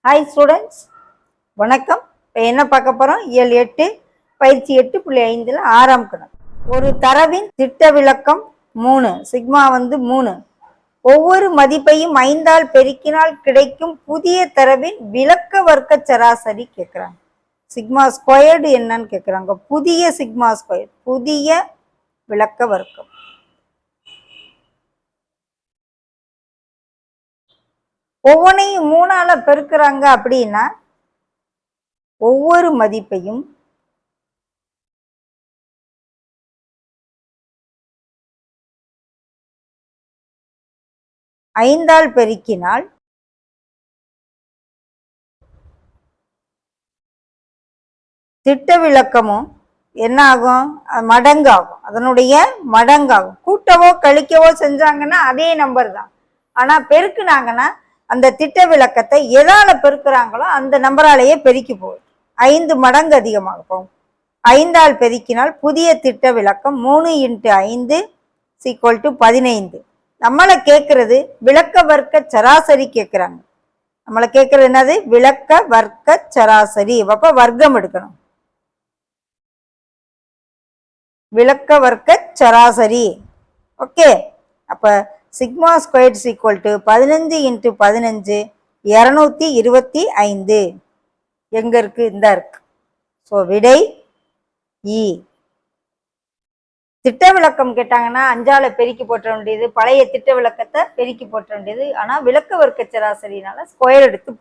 Hi students, வணக்கம். இப்போ என்ன பார்க்க போகிறோம்? இயல் 8 பயிற்சி 8.5 6ஆம் கணக்கு. ஒரு தரவின் திட்ட விலக்கம் 3, சிக்மா 3. ஒவ்வொரு மதிப்பையும் 5ஆல் பெருக்கினால் கிடைக்கும் புதிய தரவின் விலக்க வர்க்க சராசரி கேட்குறாங்க. சிக்மா ஸ்கொயர்டு என்னன்னு கேட்குறாங்க. புதிய சிக்மா ஸ்கொயர், புதிய விலக்க வர்க்கம். ஒவ்வொன்றையும் 3ஆல பெருக்குறாங்க அப்படின்னா ஒவ்வொரு மதிப்பையும் ஐந்தால் பெருக்கினால் திட்ட விலக்கமும் என்ன ஆகும்? மடங்காகும். அதனுடைய மடங்காகும். கூட்டவோ கழிக்கவோ செஞ்சாங்கன்னா அதே நம்பர் தான். ஆனா பெருக்குனாங்கன்னா அந்த திட்ட விலக்கத்தை எதால பெருக்குறாங்களோ அந்த நம்பராலேயே பெருக்கி போகுது. 5 மடங்கு அதிகமாக போகும். 5ஆல் பெருக்கினால் புதிய திட்ட விலக்கம் 3 × 5 = 15. நம்மளை கேட்கறது விலக்க வர்க்க சராசரி கேட்குறாங்க. நம்மளை கேட்கறது என்னது? விலக்க வர்க்க சராசரி. அப்ப வர்க்கம் எடுக்கணும். விலக்க வர்க்க சராசரி. ஓகே. அப்ப சிக்மா ஸ்கொயர்ட் = 15 × 15 225. எங்க இருக்கு? இந்த இருக்கு. ஸோ விடை இ. திட்ட விலக்கம் கேட்டாங்கன்னா 5ஆல பெருக்கி போட்ட வேண்டியது, பழைய திட்ட விலக்கத்தை பெருக்கி போட்ட வேண்டியது. ஆனா விலக்க வர்க்க சராசரினால ஸ்கொயர் எடுத்து